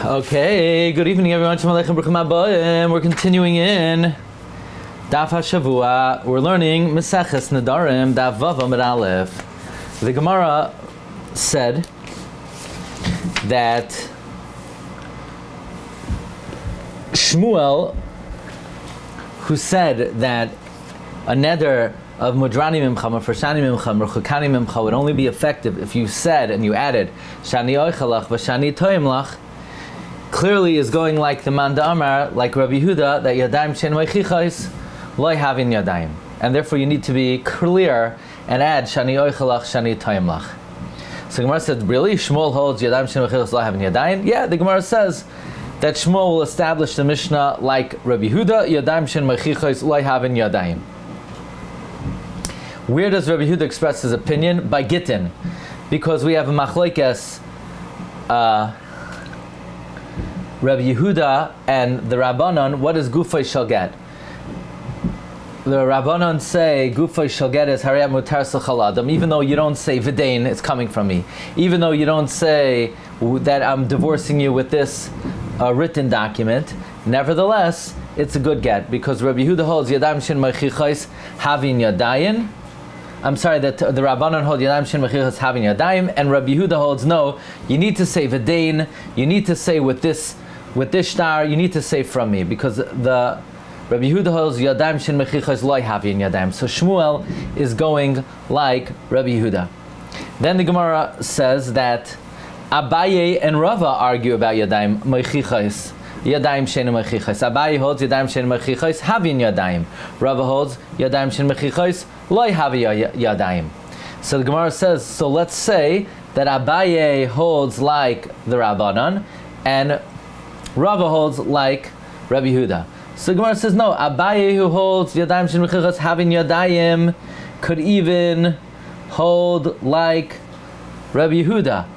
Okay, good evening everyone. We're continuing in Daf Hashavua. We're learning Maseches Nedarim, Daf Vav Amud Aleph. The Gemara said that Shmuel, who said that a neder of Mudrani Mimcha, or Farshani Mimcha, or Chukani Mimcha would only be effective if you said and you added Shani Oichalach, Vashani Toimlach, clearly is going like the Manda Amar, like Rabbi Yehuda, that Yadayim Shen Meichichais Loi Havin Yadayim. And therefore you need to be clear and add Shani Oichalach, Shani Toimlach. So the Gemara said, really? Shmuel holds Yadayim Shen Meichichais Loi Havin Yadayim? Yeah, the Gemara says that Shmuel will establish the Mishnah like Rabbi Yehuda, Yadayim Shen Meichichais Loi Havin Yadayim. Where does Rabbi Yehuda express his opinion? By Gittin. Because we have a machlokes, Rabbi Yehuda and the Rabbanon, what does Gufay shall get? The Rabbanon say Gufay shall get is Hariyat Mutar Sachaladam, even though you don't say Vidain, it's coming from me. Even though you don't say that I'm divorcing you with this written document, nevertheless, it's a good get, because Rabbi Yehuda holds Yadayim Shin Mechichais Havin Yadayin. I'm sorry, that the Rabbanon hold Yadayim Shin Mechichais Havin Yadayim, and Rabbi Yehuda holds no, you need to say Vidain, you need to say with this star, you need to say from me, because the Rabbi Yehuda holds Yadayim Shin Mechichais Loi Havin Yadayim. So Shmuel is going like Rabbi Yehuda. Then the Gemara says that Abaye and Rava argue about Yadayim Mechichais. Yadayim Shin Mechichais. Abaye holds Yadayim Shin Mechichais Havin Yadayim. Rava holds Yadayim Shin Mechichais Loi Havin Yadayim. So the Gemara says, so let's say that Abaye holds like the Rabbanon and Rava holds like Rabbi Yehuda. So Gemara says no. Abaye, who holds Yadayim Shin Mechichas Havin Yadayim, could even hold like Rabbi Yehuda,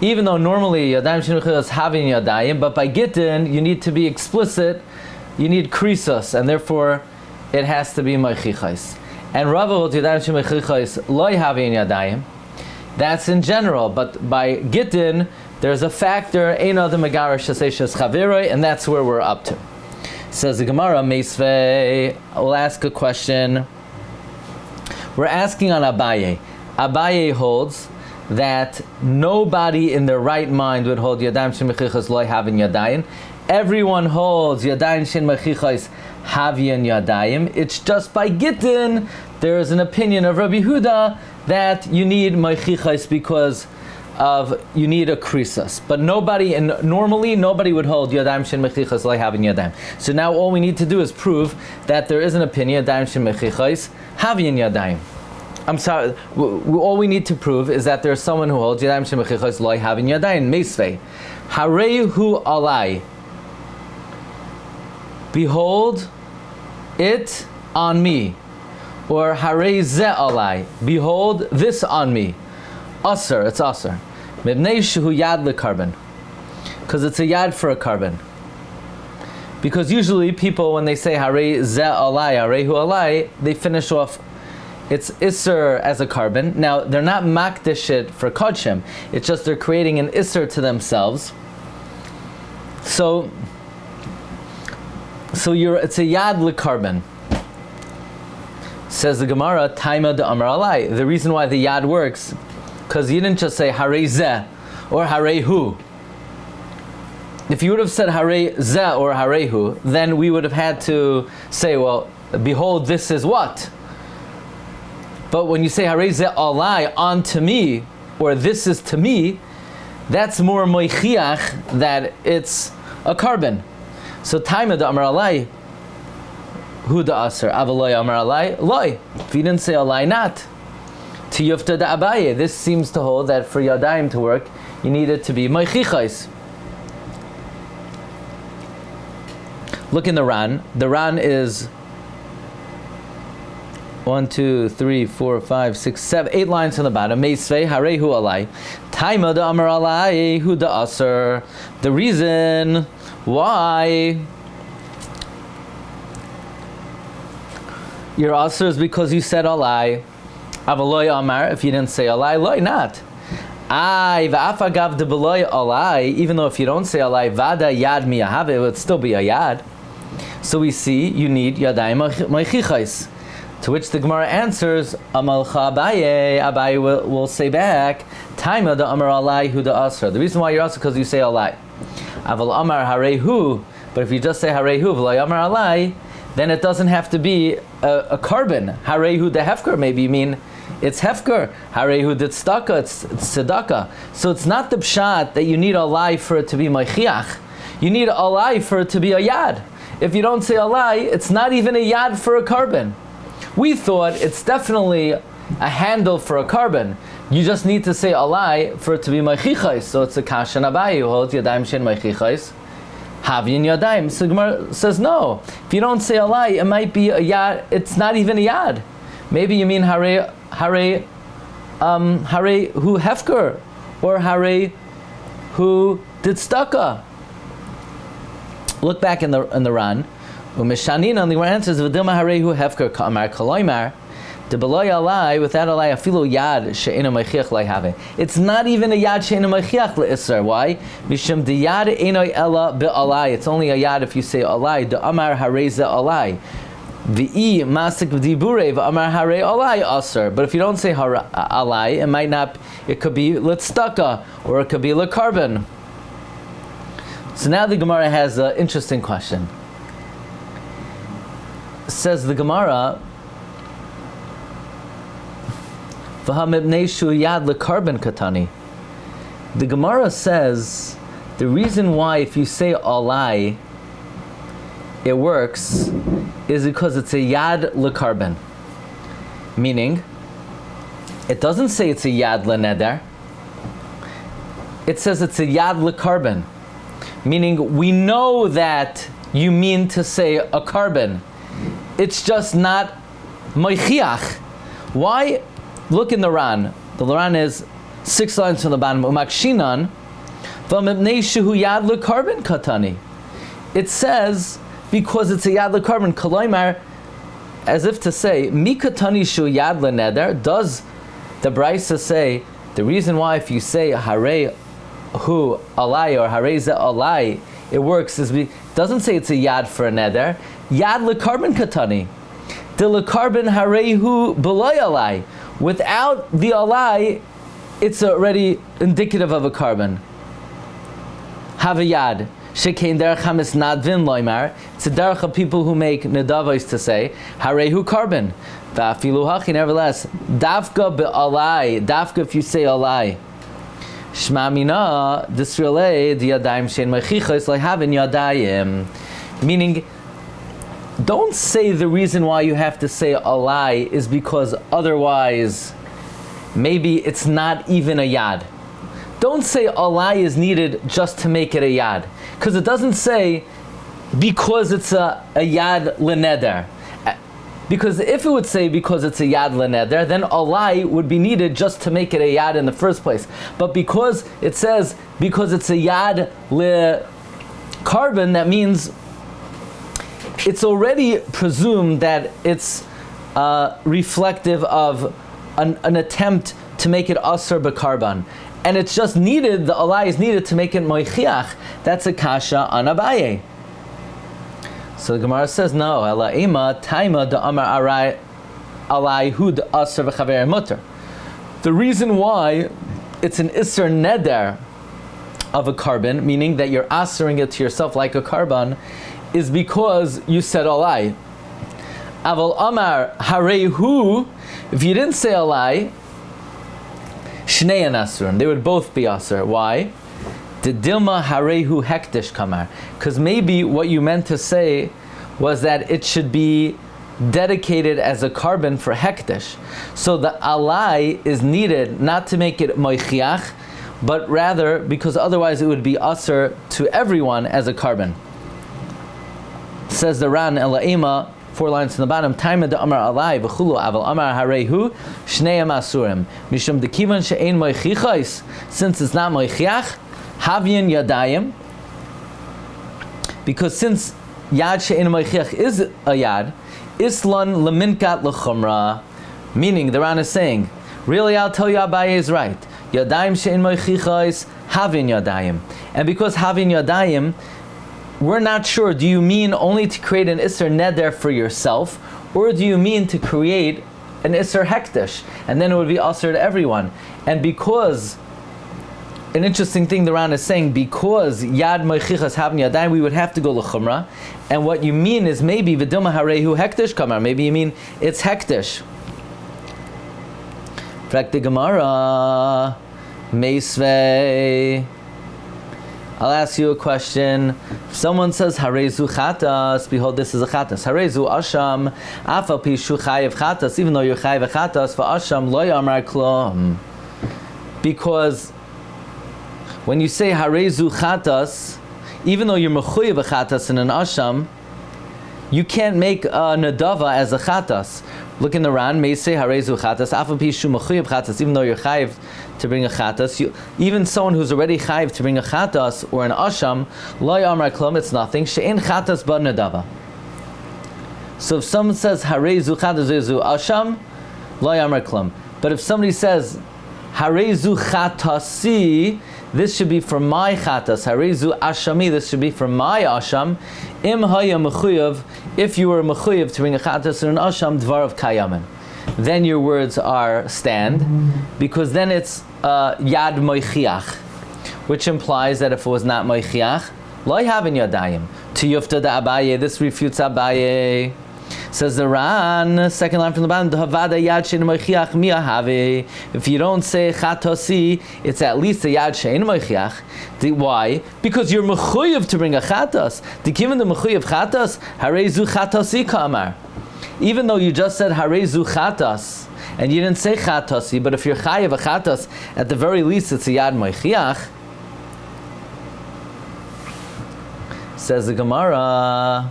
even though normally Yadayim Shin Mechichas Havin Yadayim, but by Gittin you need to be explicit. You need krisos, and therefore it has to be Mechichas. And Rava holds Yadayim Shin Mechichas Loi Havin Yadayim. That's in general, but by Gittin there's a factor, Ein Adam Megarish Shaseshes Chaviroi, and that's where we're up to. Says the Gemara, Meisvei, we'll ask a question. We're asking on Abaye. Abaye holds that nobody in their right mind would hold Yadayim Shin Mechichas Loi Havin Yadayim. Everyone holds Yadayim Shin Mechichas Havin Yadayim. It's just by Gittin, there is an opinion of Rabbi Yehuda that you need Mechichas because you need a krisos, but normally nobody would hold Yadayim Shin Mechichas Loi Havin Yadayim. So now all we need to do is prove that there is an opinion Yadayim Shin Mechichas Havin Yadayim. I'm sorry. All we need to prove is that there's someone who holds Yadayim Shin Mechichas Loi Havin Yadayim. Meisvei, Harehu Alai. Behold it on me, or Harei Ze Alai. Behold this on me. Aser, it's aser. Mibnei shehu yad lekarbon, because it's a yad for a carbon. Because usually people, when they say harei ze alai, harehu alai, they finish off. It's iser as a carbon. Now they're not makdish it for kodshim. It's just they're creating an iser to themselves. So it's a yad lekarbon. Says the Gemara, Taima de Amar alai. The reason why the yad works, because you didn't just say Harei Zeh or Harei Hu. If you would have said Harei Zeh or Harei Hu, then we would have had to say, well, behold, this is what? But when you say Harei Zeh Alai, on to me, or this is to me, that's more moichiach that it's a carbon. So Taima da Amar Alai, Hu da Aser, Avaloi Amar Alai, Loi. If you didn't say Alai, not. To Yufta da Abaye, this seems to hold that for Yadayim to work, you need it to be Meichichais. Look in the Ran. The Ran is 1, 2, 3, 4, 5, 6, 7, 8 lines on the bottom. Meisvei Harehu Alai. Taima da Amar Alai Hu da Aser. The reason why your Aser is because you said Alai. Avaloi Amar, if you didn't say Alai, Loi not. Va'afagav de beloy alai, even though if you don't say alai, vada yad miyahave, it would still be a yad. So we see you need yadayim moichichais. To which the Gemara answers, Amalcha Abaye. Abaye will say back, Taima da Amar Alai Hu da Asra. The reason why you're also because you say Alai. Aval Amar Harehu. But if you just say Harehu v'lo Amar Alai, then it doesn't have to be a carbon. Harehu de Hefker, maybe you mean it's Hefker. Harehu de Tzedakah, it's Tzedakah. So it's not the pshat that you need Alai for it to be Maichiach. You need Alai for it to be a Yad. If you don't say Alai, it's not even a Yad for a carbon. We thought it's definitely a handle for a carbon. You just need to say alai for it to be maichichais. So it's a kasha nabai who holds yadayim shen maichichais. Havyin yadayim. So Gemara says no. If you don't say alai, it might be a yad. It's not even a yad. Maybe you mean hare who hefker, or hare who did staka. Look back in the Ran. Umishanin on the answers v'dilma harehu hefker ka'amar kaloymar de beloy alai without alai afilu yad she'ena meichiach leihave. It's not even a yad she'ena meichiach le'isser. Why? Mishum de yad enoi ella be'alai. It's only a yad if you say alai. De amar hareze alai. V'i masik v'dibure v'amar hare alai aser. But if you don't say alai, it might not. It could be l'tzedakah or it could be l'carbon. So now the Gemara has an interesting question. Says the Gemara, yad lekarbon katani. The Gemara says the reason why if you say alai it works is because it's a yad lekarbon. Meaning, it doesn't say it's a yad leneder. It says it's a yad lekarbon. Meaning, we know that you mean to say a carbon. It's just not moichiach. Why? Look in the Ran. The Ran is 6 lines from the bottom. Umakshinan v'mibnei shehu yad lekarbon katani. It says because it's a yad lekarbon koloymar, as if to say mikatani shu yad leneder. Does the Brisa say the reason why if you say hare hu alai or hare ze alai it works is doesn't say it's a yad for a neder. Yad lekarbon katani. The lekarbon harehu beloy alai. Without the alai, it's already indicative of a carbon. Have a yad. Shekein derech hamis nadvin loymar. It's a derech of people who make nedavos to say harehu carbon. Va'afilu hachi, nevertheless. Dafka be'alai. Dafka if you say alai. Shma mina disrele diyadayim shein mechichos lehavin yadayim. Meaning, don't say the reason why you have to say alai is because otherwise maybe it's not even a yad. Don't say alai is needed just to make it a yad. Because it doesn't say because it's a yad leneder. Because if it would say because it's a yad leneder, then alai would be needed just to make it a yad in the first place. But because it says because it's a yad le carbon, that means it's already presumed that it's reflective of an attempt to make it aser b'karban. And it's just needed, the alai is needed to make it moichiach. That's a kasha on Abaye. So the Gemara says, no, ela ema taima da amar alai hud aser v'chaver mutter. The reason why it's an iser neder of a carbon, meaning that you're asering it to yourself like a carbon, is because you said alai. Aval amar harehu, if you didn't say alai, shnei anasurim, they would both be aser. Why? The dilma harehu hektish kamar, because maybe what you meant to say was that it should be dedicated as a carbon for hektish. So the alai is needed not to make it moichiach, but rather because otherwise it would be aser to everyone as a carbon. Says the Ran Elaima, 4 lines from the bottom. Taima de Amar Alai v'chulu aval Amar Harehu Shneim Asurim Mishum de Kivan she'ein moichichais. Since it's not moichiach, Havyin Yadayim. Because since Yad she'ein moichiach is a Yad, Islan leminkat lechumra. Meaning, the Ran is saying, really, I'll tell you, Abaye is right. Yadayim she'en moichichos, havin yadayim. And because havin yadayim, we're not sure, do you mean only to create an Isser Neder for yourself, or do you mean to create an Isser Hektish? And then it would be Asr to everyone. And because, an interesting thing the Ran is saying, because Yad Moichichas Havin Yadayim, we would have to go L'chumra. And what you mean is maybe V'dilma Harehu Hektish Kamar. Maybe you mean it's Hektish. Frak the Gemara, Meisvei. I'll ask you a question. If someone says Harezu Chatas, behold, this is a Chatas. Harezu Asham, Afal Pishu Chayev Chatas, even though you're Chayev Chatas, for Asham Lo Yamar Klom. Because when you say Harezu Chatas, even though you're Mechuyev Chatas in an Asham, you can't make a Nadava as a Chatas. Look in the Ran, may say Harezu Chatas, Afal Pishu Mechuyev Chatas, even though you're Chayev to bring a Chatas, even someone who's already Chayev to bring a Chatas or an Asham, Lo Yamar Klom, it's nothing. She'en Chatas ba Nadava. So if someone says Harezu Chatas Rezu Asham, Lo Yamar Klom. But if somebody says Harezu Chatasi, this should be for my Chatas. Harezu Ashami, this should be for my Asham. Im Haya Mechuyev, if you were Mechuyev to bring a Chatas or an Asham, Dvar of Kayamin. Then your words are stand, because then it's Yad Moichiach, which implies that if it was not Moichiach, Lo Havin Yadayim. To Yufta da Abaye, this refutes Abaye. Says the Ran, second line from the bottom, Havada Yad Shein Moichiach Mia Have. If you don't say Chatosi, it's at least a Yad Shein Moichiach. Why? Because you're Mechuyev to bring a Chatas. The given the Mechuyev Chatas, Harezu Chatosi Kamar. Even though you just said Harezu Chatas, and you didn't say Chatasi, but if you're Chayev a Chatas, at the very least it's a Yad Moichiach. Says the Gemara,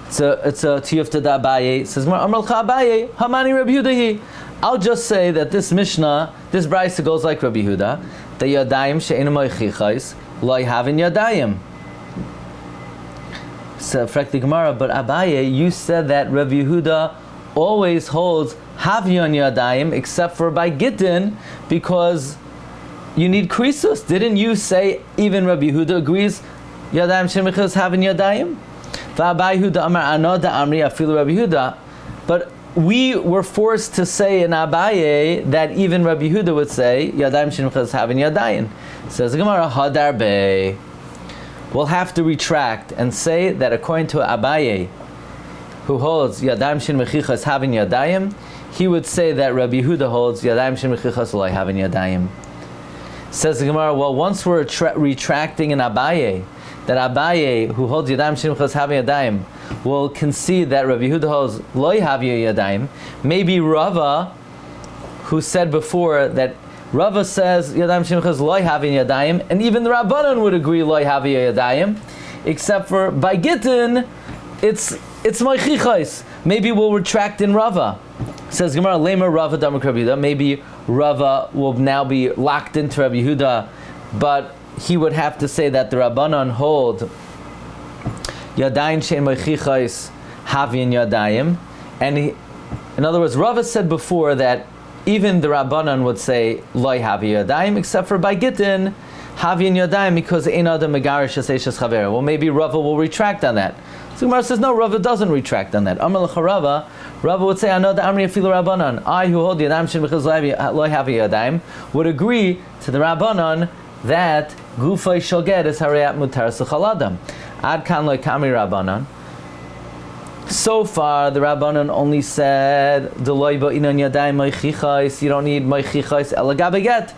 it's a Tiyufta da Abaye. It says Amalcha Abaye, Hamani Rabbi Yehuda. I'll just say that this Mishnah, this Brisa goes like Rabbi Yehuda, the Yadayim she'enu moichichos, lo havin Yadayim. So, Frekti Gemara, but Abaye, you said that Rabbi Yehuda always holds Havyon Yadayim, except for by Gittin, because you need Krisus. Didn't you say even Rabbi Yehuda agrees Yadayim Shemichos Havin Yadayim? V'Abaye Yehuda Amar Anoda Amri Afilu Rabbi Yehuda. But we were forced to say in Abaye that even Rabbi Yehuda would say Yadayim Shemichos Havin Yadayim. Says the Gemara, Hadar Bey. We'll have to retract and say that according to Abaye, who holds Yadayim Shin Mechichas having Yadayim, he would say that Rabbi Yehuda holds Yadayim Shin Mechichas Lo having Yadayim. Says the Gemara, well, once we're retracting in Abaye, that Abaye, who holds Yadayim Shin Mechichas having Yadayim, will concede that Rabbi Yehuda holds Lo having Yadayim. Maybe Rava, who said before that Rava says Yadayim Shemchas Lo having Yadayim, and even the Rabbanon would agree Lo having Yadayim, except for by Gittin, it's Moichichos. Maybe we'll retract in Rava. Says Gemara, Lemer Rava Damar Rabbi Yehuda. Maybe Rava will now be locked into Rabbi Yehuda, but he would have to say that the Rabbanon hold Yadayim Shein Moichichos having Yadayim, and in other words, Rava said before that even the Rabbanon would say Loi Havi Yadayim, except for by Gittin Havi Yadayim, because Ein Adam Megarish Eseshes Chaver. Well, maybe Rava will retract on that. So Gemara says no, Rava doesn't retract on that. Amar L'Charava, Rava would say Anoda Amri Afilu Rabbanon. I who hold Yadayim Shem B'chaz Loi Havi Yadayim would agree to the Rabbanon that Gufay Shoged is Harayat Mutar Suchaladam. Ad Kan Loi Kami Rabbanon. So far, the Rabbanon only said, "Deloi ba'inon yadayim moichichos." You don't need moichichos elagabeget.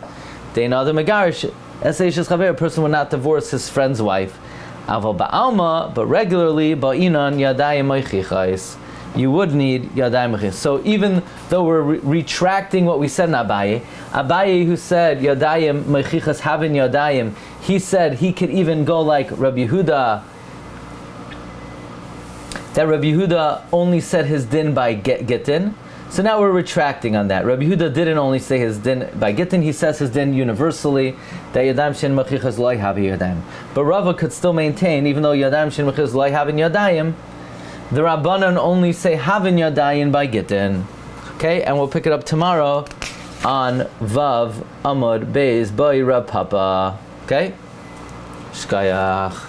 Dein adam megarish. Eseish chaver. A person would not divorce his friend's wife. Aval ba'alma, but regularly ba'inon yadayim moichichos. You would need yadayim moichichos. So even though we're retracting what we said in Abaye, who said yadayim moichichos having yadayim, he said he could even go like Rabbi Yehuda. That Rabbi Yehuda only said his din by Gittin. So now we're retracting on that. Rabbi Yehuda didn't only say his din by Gittin, he says his din universally, that Yadayim Shin Mechichas Lo Havi Yadayim. But Rava could still maintain, even though Yadayim Shin Mechichas Lo Havi Yadayim, the Rabbanan only say Havin Yadayim by Gittin. Okay, and we'll pick it up tomorrow on Vav Amud Beis Boi Rab Papa. Okay? Shkayach.